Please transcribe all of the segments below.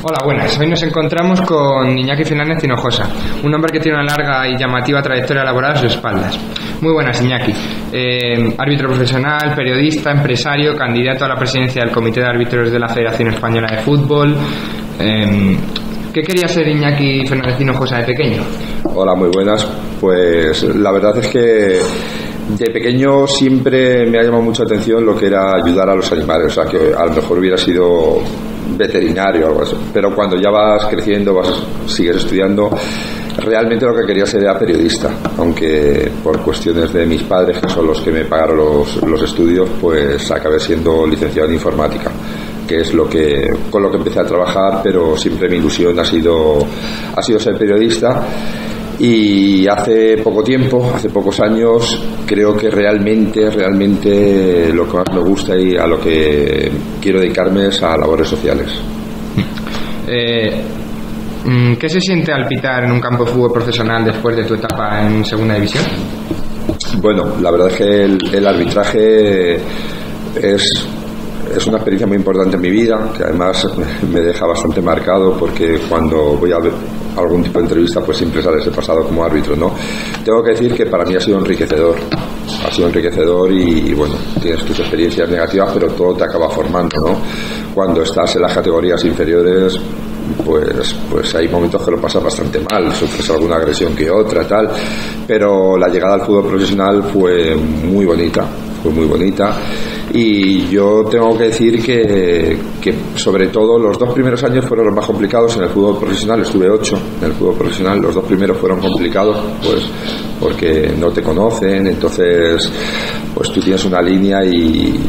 Hola, buenas. Hoy nos encontramos con Iñaki Fernández Hinojosa, un hombre que tiene una larga y llamativa trayectoria laboral a sus espaldas. Muy buenas, Iñaki. Árbitro profesional, periodista, empresario, candidato a la presidencia del Comité de Árbitros de la Federación Española de Fútbol. ¿Qué quería ser Iñaki Fernández Hinojosa de pequeño? Hola, muy buenas. Pues la verdad es que de pequeño siempre me ha llamado mucha atención lo que era ayudar a los animales, o sea, que a lo mejor hubiera sido veterinario o algo así, pero cuando ya vas creciendo, sigues estudiando, realmente lo que quería ser era periodista, aunque por cuestiones de mis padres, que son los que me pagaron los estudios, pues acabé siendo licenciado en informática, que es con lo que empecé a trabajar, pero siempre mi ilusión ha sido ser periodista. Y hace poco tiempo, hace pocos años, creo que realmente lo que más me gusta y a lo que quiero dedicarme es a labores sociales. ¿Qué se siente al pitar en un campo de fútbol profesional después de tu etapa en segunda división? Bueno, la verdad es que el arbitraje es una experiencia muy importante en mi vida, que además me deja bastante marcado, porque cuando voy a ver algún tipo de entrevista pues siempre sale ese pasado como árbitro, ¿no? Tengo que decir que para mí ha sido enriquecedor y bueno, tienes tus experiencias negativas, pero todo te acaba formando, ¿no? Cuando estás en las categorías inferiores, pues hay momentos que lo pasas bastante mal, sufres alguna agresión que otra, tal, pero la llegada al fútbol profesional fue muy bonita, y yo tengo que decir que sobre todo los 2 primeros años fueron los más complicados en el fútbol profesional. Estuve 8 en el fútbol profesional. Los 2 primeros fueron complicados pues porque no te conocen, entonces pues tú tienes una línea y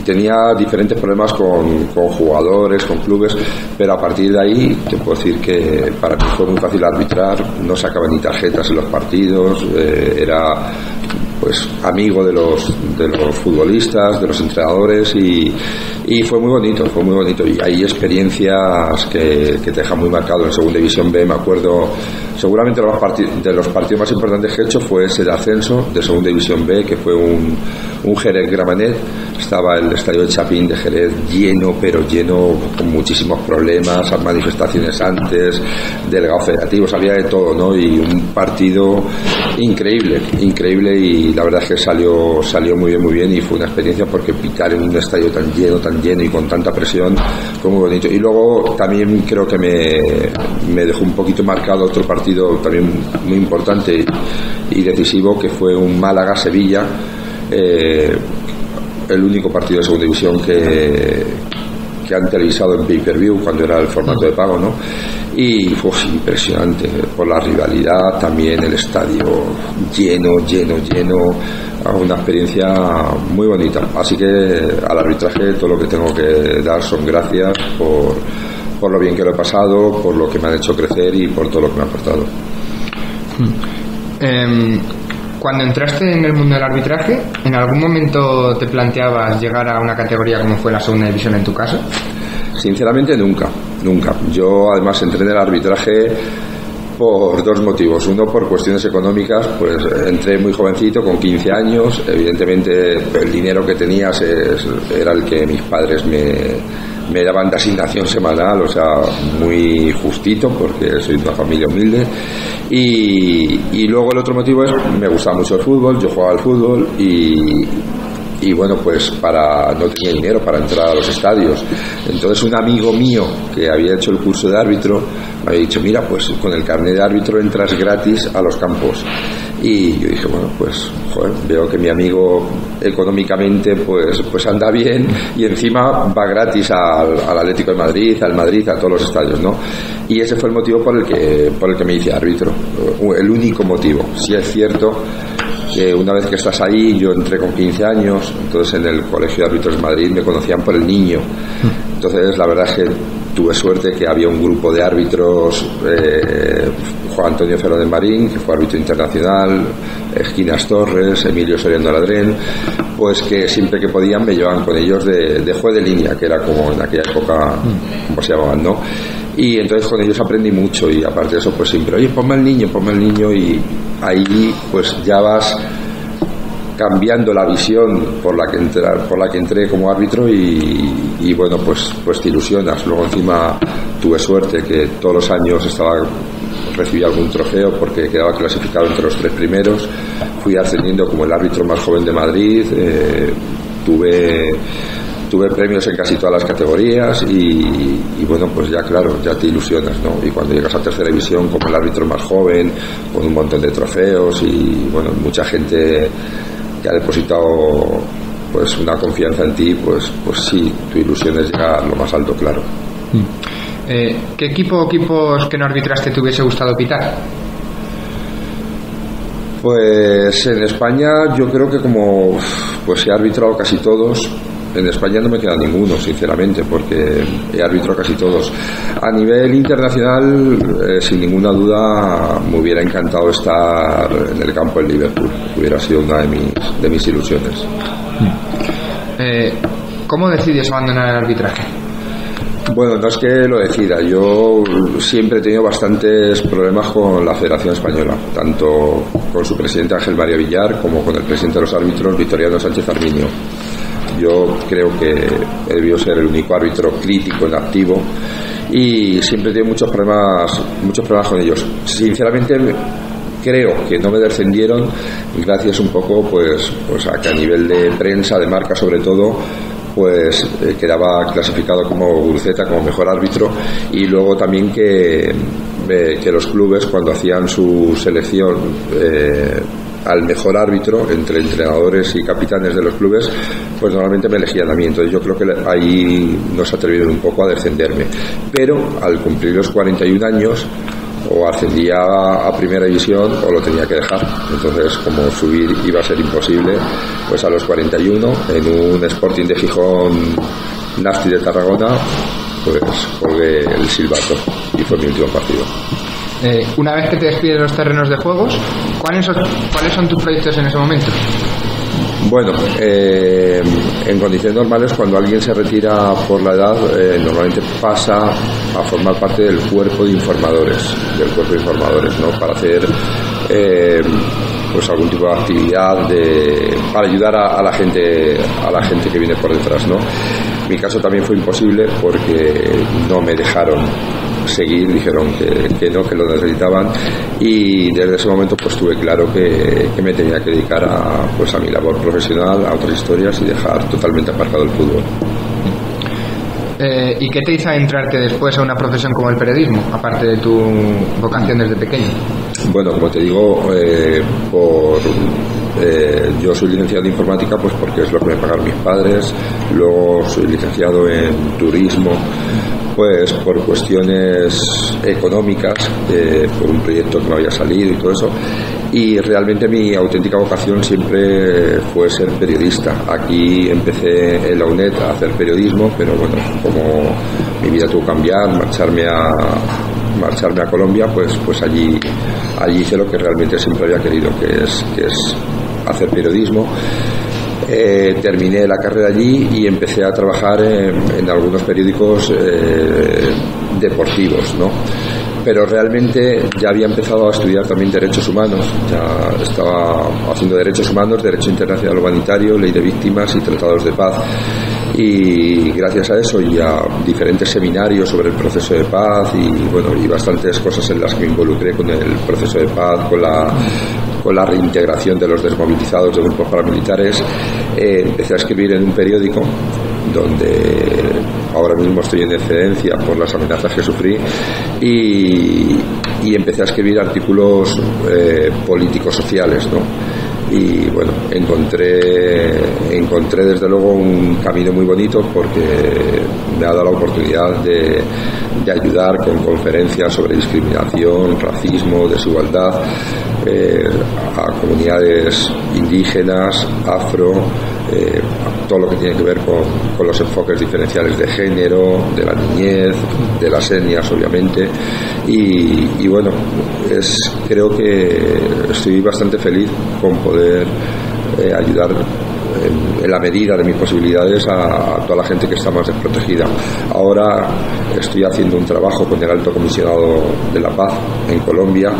tenía diferentes problemas con jugadores, con clubes, pero a partir de ahí te puedo decir que para mí fue muy fácil arbitrar. No sacaba ni tarjetas en los partidos, era pues amigo de los futbolistas, de los entrenadores, y fue muy bonito, y hay experiencias que te dejan muy marcado. En segunda división B me acuerdo, seguramente de los partidos más importantes que he hecho fue ese de ascenso de segunda división B, que fue un Jerez Gramenet. Estaba el estadio de Chapín de Jerez lleno, pero lleno, con muchísimos problemas, manifestaciones antes, delegados federativos, había de todo, ¿no? Y un partido increíble, y la verdad es que salió muy bien, y fue una experiencia, porque pitar en un estadio tan lleno y con tanta presión fue muy bonito. Y luego también creo que me dejó un poquito marcado otro partido también muy importante y decisivo, que fue un Málaga-Sevilla, el único partido de segunda división que han televisado en pay-per-view cuando era el formato de pago, ¿no? Y fue impresionante por la rivalidad, también el estadio lleno, una experiencia muy bonita. Así que al arbitraje todo lo que tengo que dar son gracias por lo bien que lo he pasado, por lo que me han hecho crecer y por todo lo que me ha aportado. Cuando entraste en el mundo del arbitraje, ¿en algún momento te planteabas llegar a una categoría como fue la segunda división en tu caso? Sinceramente nunca. Yo además entré en el arbitraje por 2 motivos. Uno, por cuestiones económicas, pues entré muy jovencito, con 15 años. Evidentemente el dinero que tenías era el que mis padres me daban de asignación semanal, o sea, muy justito, porque soy de una familia humilde. Y luego el otro motivo es, me gustaba mucho el fútbol, yo jugaba al fútbol y bueno, pues no tenía dinero para entrar a los estadios. Entonces un amigo mío que había hecho el curso de árbitro me había dicho, mira, pues con el carnet de árbitro entras gratis a los campos. Y yo dije, bueno, pues joder, veo que mi amigo económicamente pues anda bien, y encima va gratis al Atlético de Madrid, al Madrid, a todos los estadios, ¿no? Y ese fue el motivo por el que me hice árbitro, el único motivo. Sí es cierto que una vez que estás ahí, yo entré con 15 años, entonces en el Colegio de Árbitros de Madrid me conocían por el niño. Entonces la verdad es que tuve suerte que había un grupo de árbitros, Juan Antonio Fernández Marín, que fue árbitro internacional, Esquinas Torres, Emilio Soriano Ladrén, pues que siempre que podían me llevaban con ellos de juez de línea, que era como en aquella época, como se llamaban, ¿no? Y entonces con ellos aprendí mucho, y aparte de eso pues siempre, oye, ponme el niño, y ahí pues ya vas cambiando la visión por la que entré como árbitro y bueno, pues te ilusionas. Luego encima tuve suerte que todos los años recibí algún trofeo porque quedaba clasificado entre los 3 primeros. Fui ascendiendo como el árbitro más joven de Madrid. Tuve premios en casi todas las categorías y bueno, pues ya claro, ya te ilusionas, ¿no? Y cuando llegas a tercera división como el árbitro más joven, con un montón de trofeos y bueno, mucha gente que ha depositado pues una confianza en ti, pues sí, tu ilusión es llegar a lo más alto, claro. ¿Qué equipos que no arbitraste te hubiese gustado pitar? Pues en España yo creo que como pues he arbitrado casi todos. En España no me queda ninguno, sinceramente, porque he arbitrado casi todos. A nivel internacional, sin ninguna duda, me hubiera encantado estar en el campo del Liverpool. Hubiera sido una de mis ilusiones. ¿Cómo decides abandonar el arbitraje? Bueno, no es que lo decida. Yo siempre he tenido bastantes problemas con la Federación Española, tanto con su presidente Ángel María Villar como con el presidente de los árbitros, Victoriano Sánchez Arminio. Yo creo que he debido ser el único árbitro crítico en activo y siempre he tenido muchos problemas con ellos. Sinceramente creo que no me descendieron gracias un poco pues a que a nivel de prensa, de marca sobre todo, pues quedaba clasificado como Guruceta, como mejor árbitro, y luego también que los clubes cuando hacían su selección al mejor árbitro entre entrenadores y capitanes de los clubes, pues normalmente me elegían a mí. Entonces yo creo que ahí no se atrevieron un poco a descenderme, pero al cumplir los 41 años o ascendía a primera división o lo tenía que dejar. Entonces, como subir iba a ser imposible, pues a los 41 en un Sporting de Gijón Nafti de Tarragona, pues colgué el silbato y fue mi último partido. Una vez que te despides de los terrenos de juegos, ¿cuáles son tus proyectos en ese momento? Bueno, en condiciones normales, cuando alguien se retira por la edad, normalmente pasa a formar parte del cuerpo de informadores, ¿no? Para hacer pues algún tipo de actividad para ayudar a la gente que viene por detrás, ¿no? Mi caso también fue imposible porque no me dejaron seguir, dijeron que no, que lo necesitaban, y desde ese momento pues tuve claro que me tenía que dedicar a mi labor profesional, a otras historias y dejar totalmente aparcado el fútbol. ¿Y qué te hizo entrarte después a una profesión como el periodismo, aparte de tu vocación desde pequeño? Bueno, como te digo, yo soy licenciado en informática pues porque es lo que me pagaron mis padres. Luego soy licenciado en turismo pues por cuestiones económicas, por un proyecto que me había salido y todo eso, y realmente mi auténtica vocación siempre fue ser periodista. Aquí empecé en la UNED a hacer periodismo, pero bueno, como mi vida tuvo que cambiar, marcharme a Colombia, pues allí hice lo que realmente siempre había querido, que es hacer periodismo. Terminé la carrera allí y empecé a trabajar en algunos periódicos deportivos, ¿no? Pero realmente ya había empezado a estudiar también derechos humanos, ya estaba haciendo derechos humanos, derecho internacional humanitario, ley de víctimas y tratados de paz, y gracias a eso y a diferentes seminarios sobre el proceso de paz y bastantes cosas en las que me involucré con el proceso de paz, con la reintegración de los desmovilizados de grupos paramilitares, empecé a escribir en un periódico donde ahora mismo estoy en excedencia por las amenazas que sufrí, y empecé a escribir artículos políticos sociales, ¿no? Y bueno, encontré desde luego un camino muy bonito porque me ha dado la oportunidad de ayudar con conferencias sobre discriminación, racismo, desigualdad a comunidades indígenas, afro, todo lo que tiene que ver con los enfoques diferenciales de género, de la niñez, de las etnias obviamente, y bueno, creo que estoy bastante feliz con poder ayudar en la medida de mis posibilidades a toda la gente que está más desprotegida. Ahora estoy haciendo un trabajo con el Alto Comisionado de la Paz en Colombia,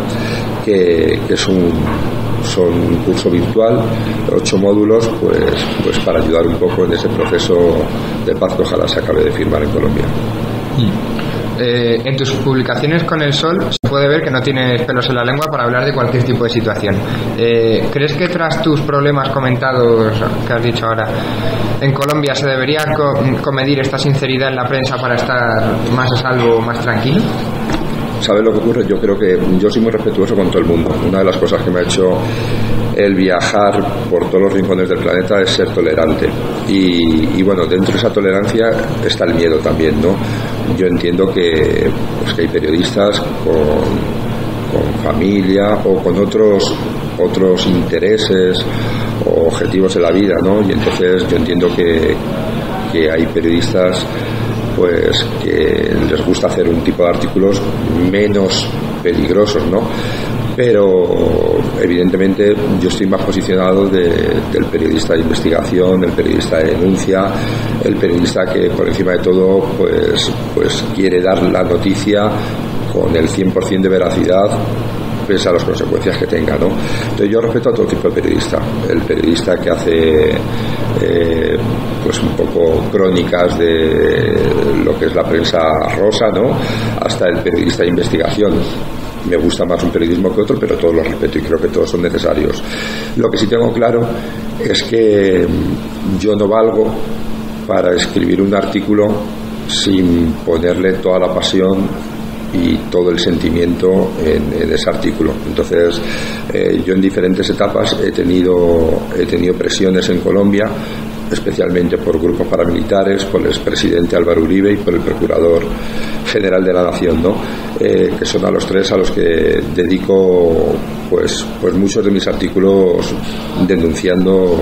que es un son un curso virtual, 8 módulos, pues para ayudar un poco en ese proceso de paz que ojalá se acabe de firmar en Colombia. En tus publicaciones con El Sol se puede ver que no tienes pelos en la lengua para hablar de cualquier tipo de situación. ¿Crees que tras tus problemas comentados que has dicho ahora en Colombia se debería comedir esta sinceridad en la prensa para estar más a salvo, más tranquilo? ¿Sabes lo que ocurre? Yo creo que yo soy muy respetuoso con todo el mundo. Una de las cosas que me ha hecho el viajar por todos los rincones del planeta es ser tolerante. Y bueno, dentro de esa tolerancia está el miedo también, ¿no? Yo entiendo que hay periodistas con familia o con otros intereses o objetivos en la vida, ¿no? Y entonces yo entiendo que hay periodistas pues que les gusta hacer un tipo de artículos menos peligrosos, ¿no? Pero evidentemente yo estoy más posicionado del periodista de investigación, el periodista de denuncia, el periodista que por encima de todo pues quiere dar la noticia con el 100% de veracidad pese a las consecuencias que tenga, ¿no? Entonces yo respeto a todo tipo de periodista, el periodista que hace pues un poco crónicas de lo que es la prensa rosa, ¿no? Hasta el periodista de investigación. Me gusta más un periodismo que otro, pero todos los respeto y creo que todos son necesarios. Lo que sí tengo claro es que yo no valgo para escribir un artículo sin ponerle toda la pasión y todo el sentimiento en ese artículo. Entonces yo en diferentes etapas he tenido presiones en Colombia, especialmente por grupos paramilitares, por el expresidente Álvaro Uribe y por el procurador general de la Nación, ¿no? Que son a los tres a los que dedico pues muchos de mis artículos denunciando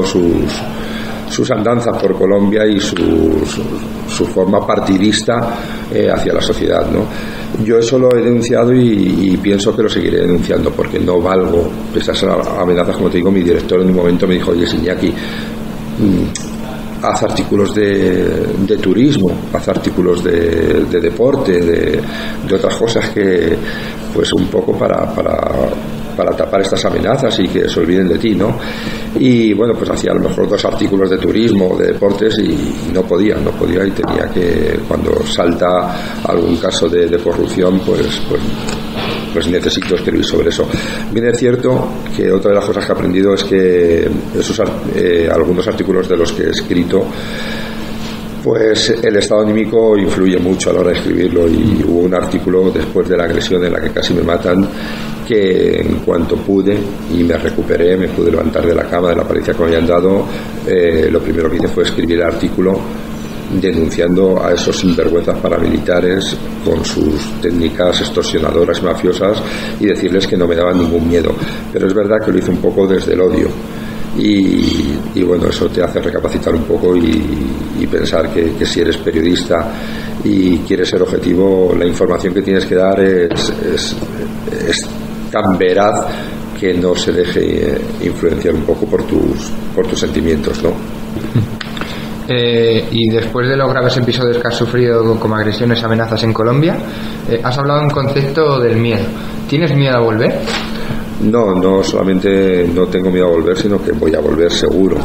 sus andanzas por Colombia y su forma partidista hacia la sociedad, ¿no? Yo eso lo he denunciado y pienso que lo seguiré denunciando porque no valgo, pese a esas amenazas. Como te digo, mi director en un momento me dijo: oye, Iñaki, haz artículos de turismo, haz artículos de deporte, de otras cosas que pues un poco para tapar estas amenazas y que se olviden de ti, ¿no? Y bueno, pues hacía a lo mejor 2 artículos de turismo, de deportes y no podía y tenía que, cuando salta algún caso de corrupción, pues necesito escribir sobre eso. Bien, es cierto que otra de las cosas que he aprendido es que algunos artículos de los que he escrito, pues el estado anímico influye mucho a la hora de escribirlo, y hubo un artículo después de la agresión en la que casi me matan, que en cuanto pude y me recuperé, me pude levantar de la cama, de la paliza que me habían dado, lo primero que hice fue escribir el artículo denunciando a esos sinvergüenzas paramilitares con sus técnicas extorsionadoras, mafiosas, y decirles que no me daban ningún miedo. Pero es verdad que lo hice un poco desde el odio. Y bueno, eso te hace recapacitar un poco y pensar que si eres periodista y quieres ser objetivo, la información que tienes que dar es tan veraz que no se deje influenciar un poco por tus sentimientos, ¿no? Y después de los graves episodios que has sufrido como agresiones, amenazas en Colombia, has hablado un concepto del miedo. ¿Tienes miedo a volver? No solamente no tengo miedo a volver, sino que voy a volver seguro.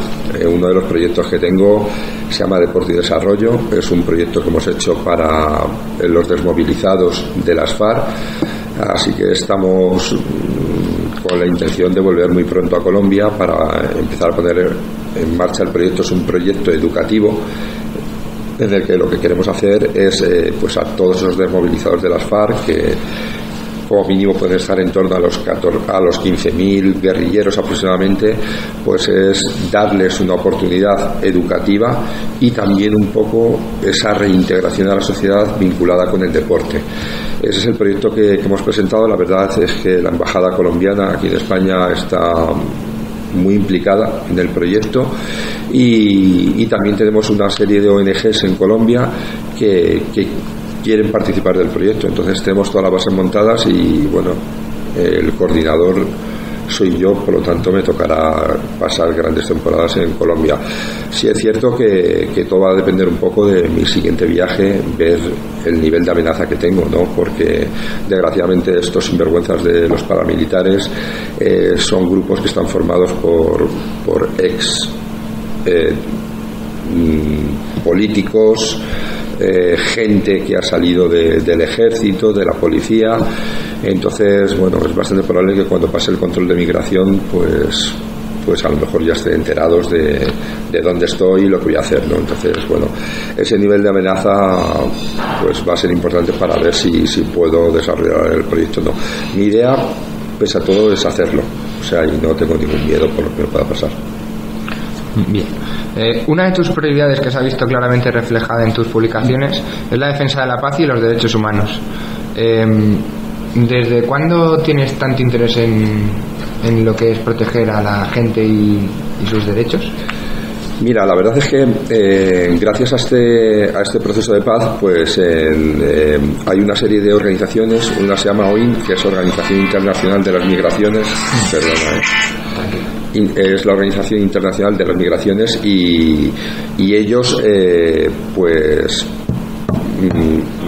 Uno de los proyectos que tengo se llama Deporte y Desarrollo. Es un proyecto que hemos hecho para los desmovilizados de las FARC, así que estamos con la intención de volver muy pronto a Colombia para empezar a poner en marcha el proyecto. Es un proyecto educativo en el que lo que queremos hacer es pues a todos esos desmovilizados de las FARC, que como mínimo pueden estar en torno a los 15.000 guerrilleros aproximadamente, pues es darles una oportunidad educativa y también un poco esa reintegración a la sociedad vinculada con el deporte. Ese es el proyecto que hemos presentado. La verdad es que la embajada colombiana aquí en España está muy implicada en el proyecto, y también tenemos una serie de ONGs en Colombia que quieren participar del proyecto. Entonces tenemos todas las bases montadas y bueno, el coordinador soy yo, por lo tanto me tocará pasar grandes temporadas en Colombia. Sí es cierto que todo va a depender un poco de mi siguiente viaje, ver el nivel de amenaza que tengo, ¿no? Porque desgraciadamente estos sinvergüenzas de los paramilitares son grupos que están formados por ex políticos, gente que ha salido del ejército, de la policía. Entonces, bueno, es bastante probable que cuando pase el control de migración, pues a lo mejor ya estén enterados de dónde estoy y lo que voy a hacer, ¿no? Entonces, bueno, ese nivel de amenaza pues va a ser importante para ver si puedo desarrollar el proyecto o no. Mi idea, pese a todo, es hacerlo, o sea, y no tengo ningún miedo por lo que me pueda pasar. Bien. Una de tus prioridades que se ha visto claramente reflejada en tus publicaciones es la defensa de la paz y los derechos humanos. ¿Desde cuándo tienes tanto interés en lo que es proteger a la gente y sus derechos? Mira, la verdad es que gracias a este proceso de paz, pues hay una serie de organizaciones. Una se llama OIM, que es Organización Internacional de las Migraciones. Es la Organización Internacional de las Migraciones y ellos pues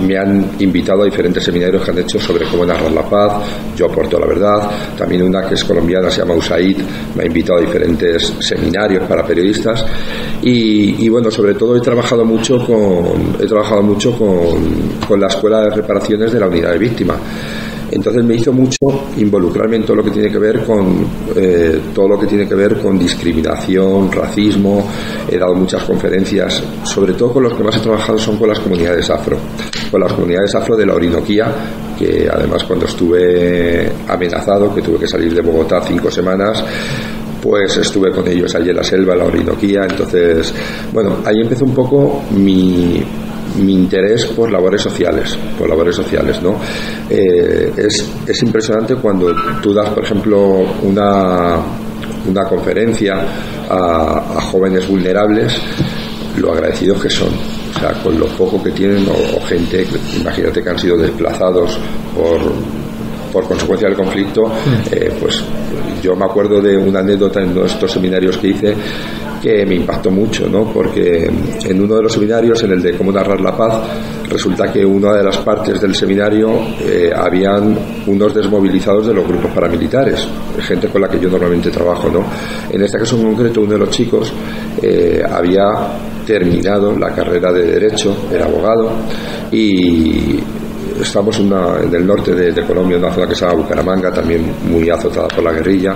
me han invitado a diferentes seminarios que han hecho sobre cómo narrar la paz. Yo aporto la verdad. También una que es colombiana, se llama USAID, me ha invitado a diferentes seminarios para periodistas y bueno, sobre todo he trabajado mucho con la Escuela de Reparaciones de la Unidad de Víctima. Entonces me hizo mucho involucrarme en todo lo que tiene que ver con discriminación, racismo. He dado muchas conferencias, sobre todo con los que más he trabajado son con las comunidades afro de la Orinoquía, que además cuando estuve amenazado, que tuve que salir de Bogotá 5 semanas, pues estuve con ellos allí en la selva, en la Orinoquía. Entonces, bueno, ahí empezó un poco mi interés por labores sociales, ¿no? Es impresionante cuando tú das, por ejemplo, una conferencia a jóvenes vulnerables, lo agradecidos que son, o sea, con lo poco que tienen, o gente, imagínate, que han sido desplazados por consecuencia del conflicto. Pues yo me acuerdo de una anécdota en estos seminarios que hice que me impactó mucho, ¿no? Porque en uno de los seminarios, en el de cómo narrar la paz, resulta que una de las partes del seminario habían unos desmovilizados de los grupos paramilitares, gente con la que yo normalmente trabajo, ¿no? En este caso en concreto, uno de los chicos había terminado la carrera de Derecho, era abogado, y estamos en el norte de Colombia, en una zona que se llama Bucaramanga, también muy azotada por la guerrilla,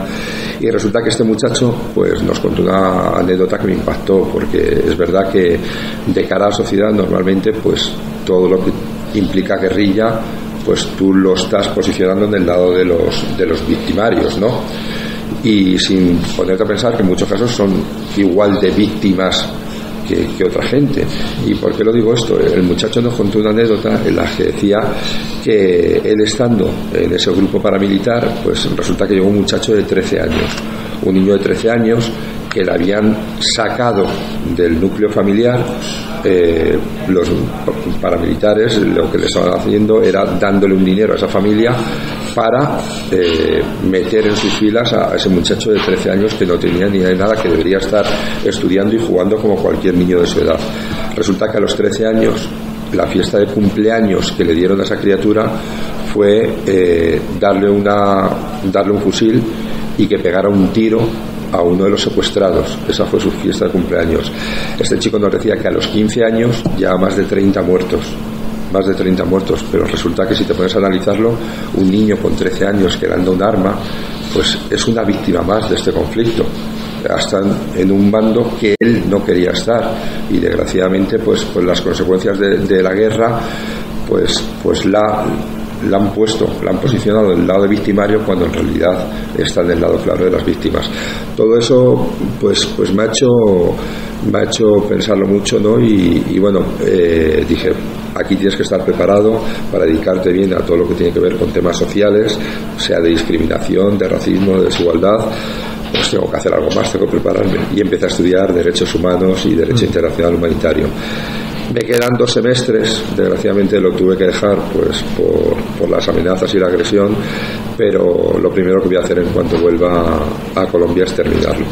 y resulta que este muchacho pues nos contó una anécdota que me impactó, porque es verdad que de cara a la sociedad normalmente pues todo lo que implica guerrilla pues tú lo estás posicionando en el lado de los victimarios, ¿no? Y sin ponerte a pensar que en muchos casos son igual de víctimas que otra gente. ¿Y por qué lo digo esto? El muchacho nos contó una anécdota en la que decía que él, estando en ese grupo paramilitar, pues resulta que llegó un muchacho de 13 años, un niño de 13 años que le habían sacado del núcleo familiar. Los paramilitares lo que le estaban haciendo era dándole un dinero a esa familia para meter en sus filas a ese muchacho de 13 años que no tenía ni nada, que debería estar estudiando y jugando como cualquier niño de su edad. Resulta que a los 13 años la fiesta de cumpleaños que le dieron a esa criatura fue darle un fusil y que pegara un tiro a uno de los secuestrados. Esa fue su fiesta de cumpleaños. Este chico nos decía que a los 15 años ya más de 30 muertos, pero resulta que si te pones a analizarlo, un niño con 13 años que anda un arma, pues es una víctima más de este conflicto. Están en un bando que él no quería estar, y desgraciadamente pues las consecuencias de la guerra pues la han posicionado del lado de victimario, cuando en realidad está del lado claro de las víctimas. Todo eso pues me ha hecho pensarlo mucho, ¿no? Y bueno, dije, aquí tienes que estar preparado para dedicarte bien a todo lo que tiene que ver con temas sociales, sea de discriminación, de racismo, de desigualdad. Pues tengo que hacer algo más, tengo que prepararme, y empecé a estudiar Derechos Humanos y Derecho Internacional Humanitario. Me quedan 2 semestres, desgraciadamente lo tuve que dejar pues por por las amenazas y la agresión, pero lo primero que voy a hacer en cuanto vuelva a Colombia es terminarlo.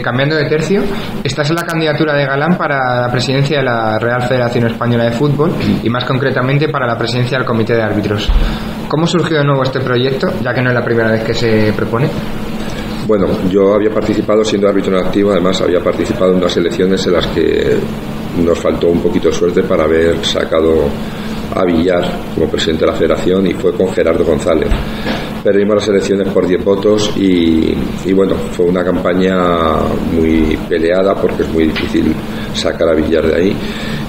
Cambiando de tercio, estás en la candidatura de Galán para la presidencia de la Real Federación Española de Fútbol y más concretamente para la presidencia del Comité de Árbitros. ¿Cómo surgió de nuevo este proyecto, ya que no es la primera vez que se propone? Bueno, yo había participado siendo árbitro en activo, además había participado en unas elecciones en las que nos faltó un poquito de suerte para haber sacado a Villar como presidente de la federación, y fue con Gerardo González. Perdimos las elecciones por 10 votos y bueno, fue una campaña muy peleada porque es muy difícil sacar a Villar de ahí,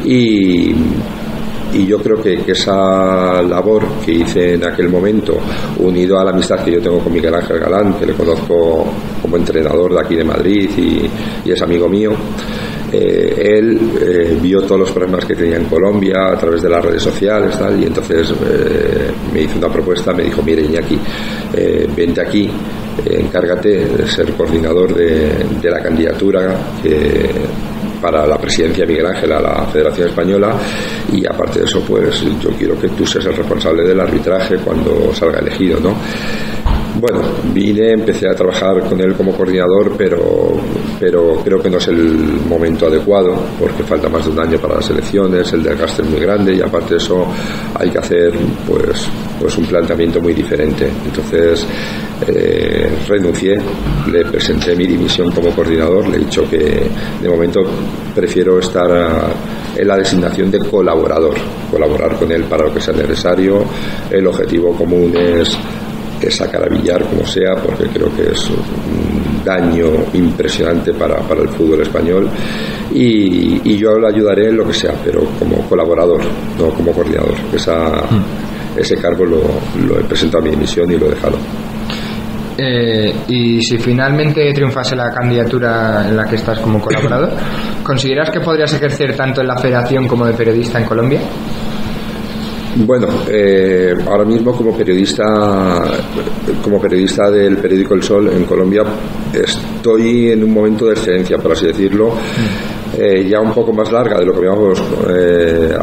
y yo creo que esa labor que hice en aquel momento, unido a la amistad que yo tengo con Miguel Ángel Galán, que le conozco como entrenador de aquí de Madrid y es amigo mío, él vio todos los problemas que tenía en Colombia a través de las redes sociales, tal, y entonces me hizo una propuesta, me dijo: mire, Iñaki, vente aquí, encárgate de ser coordinador de la candidatura para la presidencia de Miguel Ángel a la Federación Española, y aparte de eso, pues yo quiero que tú seas el responsable del arbitraje cuando salga elegido, ¿no? Bueno, vine, empecé a trabajar con él como coordinador, pero creo que no es el momento adecuado porque falta más de un año para las elecciones, el desgaste es muy grande y aparte de eso hay que hacer pues un planteamiento muy diferente. Entonces renuncié, le presenté mi dimisión como coordinador, le he dicho que de momento prefiero estar en la designación de colaborar con él para lo que sea necesario. El objetivo común es sacar a Villar como sea, porque creo que es un daño impresionante para el fútbol español, y yo le ayudaré en lo que sea, pero como colaborador, no como coordinador. Ese cargo lo he presentado a mi dimisión y lo he dejado. Y si finalmente triunfase la candidatura en la que estás como colaborador, ¿consideras que podrías ejercer tanto en la federación como de periodista en Colombia? Bueno, ahora mismo como periodista del periódico El Sol en Colombia estoy en un momento de excedencia, por así decirlo, ya un poco más larga de lo que habíamos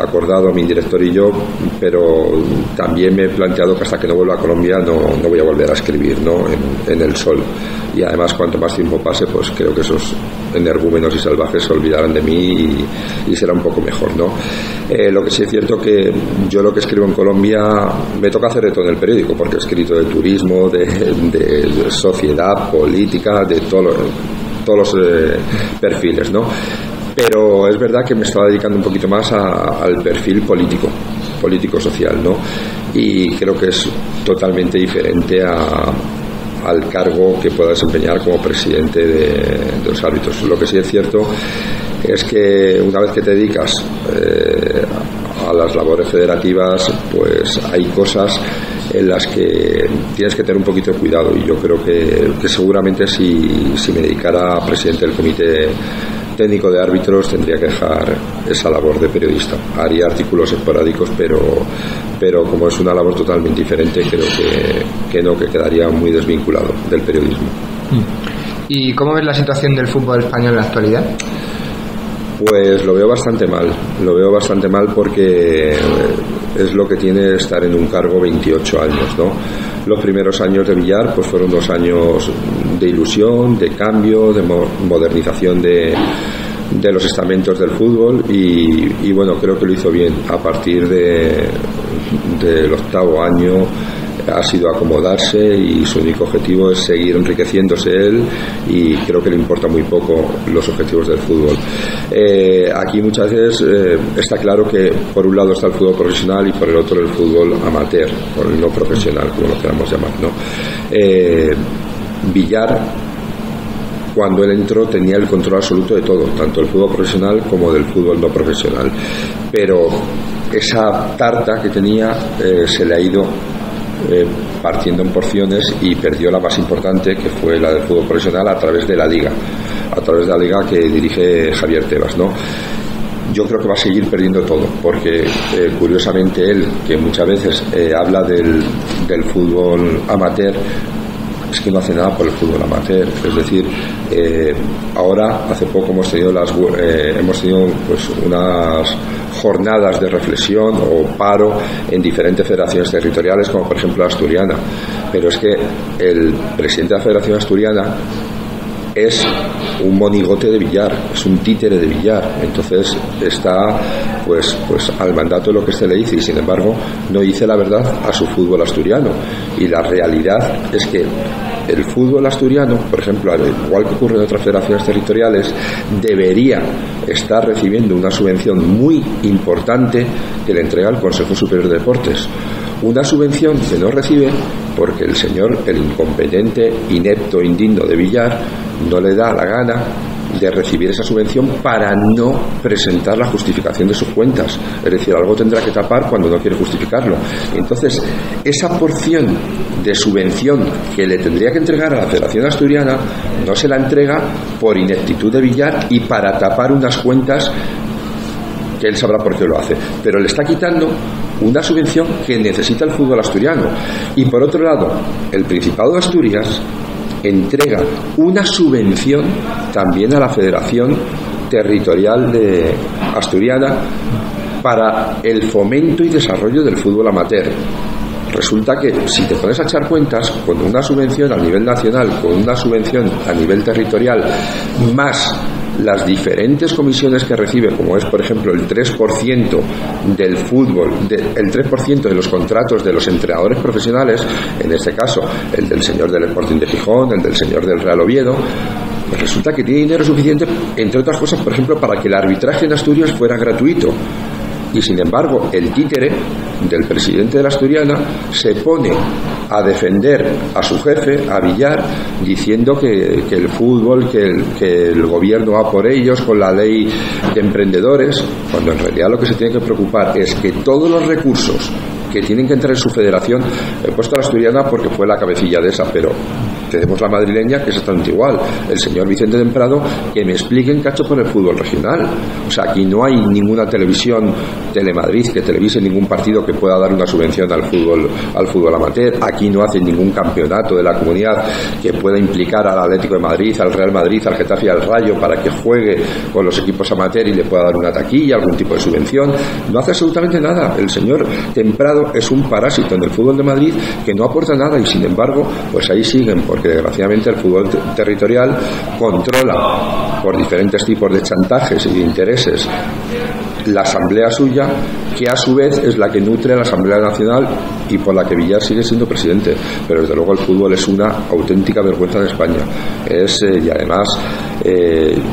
acordado mi director y yo, pero también me he planteado que hasta que no vuelva a Colombia no voy a volver a escribir, ¿no?, en El Sol. Y además, cuanto más tiempo pase, pues creo que esos energúmenos y salvajes se olvidarán de mí y será un poco mejor, ¿no? Lo que sí es cierto que yo lo que escribo en Colombia me toca hacer de todo en el periódico, porque he escrito de turismo, de sociedad, política, de todos los perfiles, ¿no? Pero es verdad que me estaba dedicando un poquito más al perfil político-social, ¿no? Y creo que es totalmente diferente al cargo que pueda desempeñar como presidente de los árbitros. Lo que sí es cierto es que una vez que te dedicas a las labores federativas, pues hay cosas en las que tienes que tener un poquito de cuidado, y yo creo que seguramente si me dedicara a presidente del comité técnico de árbitros tendría que dejar esa labor de periodista. Haría artículos esporádicos, pero como es una labor totalmente diferente, creo que quedaría muy desvinculado del periodismo. ¿Y cómo ves la situación del fútbol español en la actualidad? Pues lo veo bastante mal porque es lo que tiene estar en un cargo 28 años, ¿no? Los primeros años de Villar pues fueron 2 años de ilusión, de cambio, de modernización de los estamentos del fútbol, y bueno, creo que lo hizo bien. A partir del 8º año ha sido acomodarse, y su único objetivo es seguir enriqueciéndose él, y creo que le importa muy poco los objetivos del fútbol. Aquí muchas veces está claro que por un lado está el fútbol profesional y por el otro el fútbol amateur, o el no profesional, como lo queramos llamar, ¿no? Villar, cuando él entró, tenía el control absoluto de todo, tanto del fútbol profesional como del fútbol no profesional, pero esa tarta que tenía se le ha ido partiendo en porciones, y perdió la más importante, que fue la del fútbol profesional, a través de la liga que dirige Javier Tebas, ¿no? Yo creo que va a seguir perdiendo todo, porque curiosamente él, que muchas veces habla del fútbol amateur, es que no hace nada por el fútbol amateur. Es decir, ahora hace poco hemos tenido pues unas jornadas de reflexión o paro en diferentes federaciones territoriales, como por ejemplo la asturiana, pero es que el presidente de la Federación Asturiana es un monigote de billar, es un títere de billar, entonces está pues al mandato de lo que le dice, y sin embargo no dice la verdad a su fútbol asturiano. Y la realidad es que el fútbol asturiano, por ejemplo, al igual que ocurre en otras federaciones territoriales, debería estar recibiendo una subvención muy importante que le entrega el Consejo Superior de Deportes. Una subvención que no recibe porque el señor, el incompetente, inepto, indigno de Villar, no le da la gana de recibir esa subvención para no presentar la justificación de sus cuentas. Es decir, algo tendrá que tapar cuando no quiere justificarlo. Entonces, esa porción de subvención que le tendría que entregar a la Federación Asturiana no se la entrega por ineptitud de Villar y para tapar unas cuentas que él sabrá por qué lo hace, pero le está quitando una subvención que necesita el fútbol asturiano. Y por otro lado, el Principado de Asturias entrega una subvención también a la Federación Territorial de Asturiana para el fomento y desarrollo del fútbol amateur. Resulta que si te pones a echar cuentas, con una subvención a nivel nacional, con una subvención a nivel territorial, más las diferentes comisiones que recibe, como es por ejemplo el 3% del fútbol, el 3% de los contratos de los entrenadores profesionales, en este caso el del señor del Sporting de Gijón, el del señor del Real Oviedo, pues resulta que tiene dinero suficiente, entre otras cosas, por ejemplo, para que el arbitraje en Asturias fuera gratuito. Y sin embargo el títere del presidente de la Asturiana se pone a defender a su jefe, a Villar, diciendo que el fútbol, que el gobierno va por ellos con la ley de emprendedores, cuando en realidad lo que se tiene que preocupar es que todos los recursos que tienen que entrar en su federación, he puesto a la Asturiana porque fue la cabecilla de esa, pero tenemos la madrileña, que es exactamente igual, el señor Vicente de Prado, que me expliquen qué ha hecho por el fútbol regional. O sea, aquí no hay ninguna televisión, Telemadrid, que televise ningún partido que pueda dar una subvención al fútbol amateur. Aquí no hacen ningún campeonato de la comunidad que pueda implicar al Atlético de Madrid, al Real Madrid, al Getafe y al Rayo para que juegue con los equipos amateur y le pueda dar una taquilla, algún tipo de subvención. No hace absolutamente nada. El señor Temprado es un parásito en el fútbol de Madrid que no aporta nada, y sin embargo pues ahí siguen, porque desgraciadamente el fútbol territorial controla por diferentes tipos de chantajes y de intereses la asamblea suya, que a su vez es la que nutre a la Asamblea Nacional y por la que Villar sigue siendo presidente. Pero desde luego el fútbol es una auténtica vergüenza en España. Y además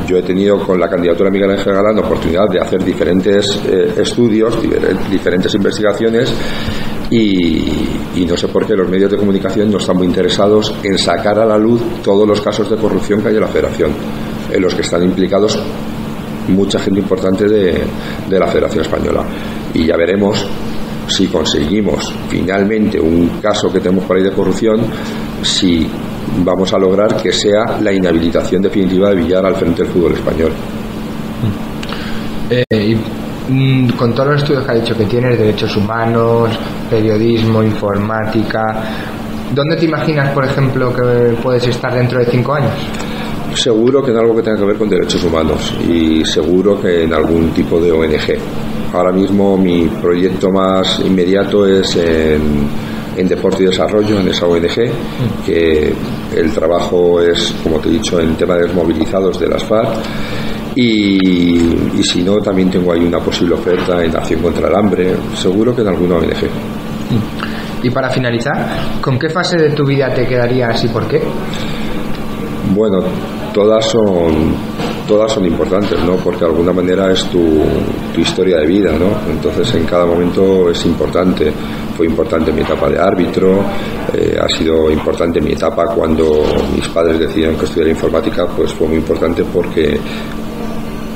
yo he tenido con la candidatura de Miguel Ángel Galán oportunidad de hacer diferentes estudios, diferentes investigaciones, y no sé por qué los medios de comunicación no están muy interesados en sacar a la luz todos los casos de corrupción que hay en la Federación, en los que están implicados mucha gente importante de la Federación Española. Y ya veremos si conseguimos finalmente un caso que tenemos por ahí de corrupción, si vamos a lograr que sea la inhabilitación definitiva de Villar al frente del fútbol español. Con todos los estudios que ha dicho que tienes, derechos humanos, periodismo, informática, ¿dónde te imaginas, por ejemplo, que puedes estar dentro de 5 años? Seguro que en algo que tenga que ver con derechos humanos, y seguro que en algún tipo de ONG. Ahora mismo mi proyecto más inmediato es en deporte y desarrollo, en esa ONG, que el trabajo es, como te he dicho, en temas desmovilizados de las FARC. Y si no, también tengo ahí una posible oferta en acción contra el hambre, seguro que en alguna ONG. Y para finalizar, ¿con qué fase de tu vida te quedarías y por qué? Bueno, todas son importantes, ¿no? Porque de alguna manera es tu historia de vida, ¿no? Entonces en cada momento es importante. Fue importante mi etapa de árbitro, ha sido importante mi etapa cuando mis padres decidieron que estudiara informática, pues fue muy importante porque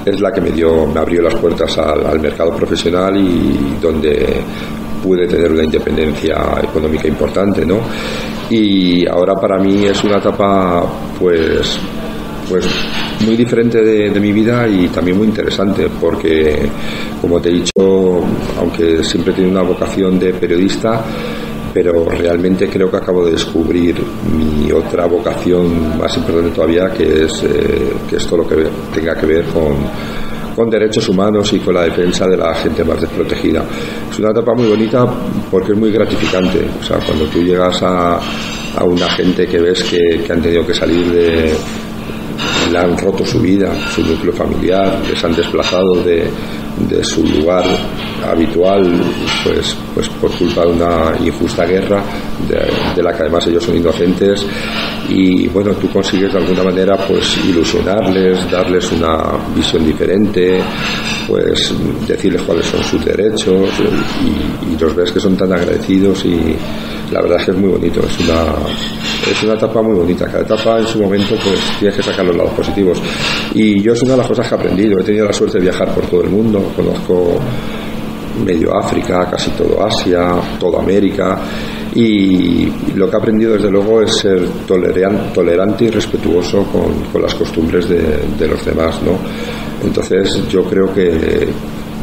es la que me abrió las puertas al mercado profesional y donde pude tener una independencia económica importante, ¿no? Y ahora para mí es una etapa pues muy diferente de mi vida y también muy interesante, porque como te he dicho, aunque siempre he tenido una vocación de periodista, pero realmente creo que acabo de descubrir mi otra vocación más importante todavía, que es todo lo que tenga que ver con derechos humanos y con la defensa de la gente más desprotegida. Es una etapa muy bonita porque es muy gratificante. O sea, cuando tú llegas a una gente que ves que han tenido que salir le han roto su vida, su núcleo familiar, les han desplazado de su lugar habitual, pues por culpa de una injusta guerra de la que además ellos son inocentes, y bueno, tú consigues de alguna manera pues ilusionarles, darles una visión diferente, pues decirles cuáles son sus derechos, y los ves que son tan agradecidos, y la verdad es que es muy bonito. Es una etapa muy bonita. Cada etapa en su momento pues tienes que sacar los lados positivos, y yo es una de las cosas que he aprendido. He tenido la suerte de viajar por todo el mundo, conozco medio África, casi todo Asia, toda América, y lo que he aprendido desde luego es ser tolerante y respetuoso con las costumbres de los demás, ¿no? Entonces yo creo que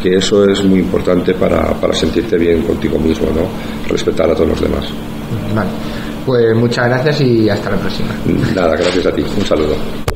eso es muy importante para sentirte bien contigo mismo, ¿no? Respetar a todos los demás. Vale, pues muchas gracias y hasta la próxima. Nada, gracias a ti, un saludo.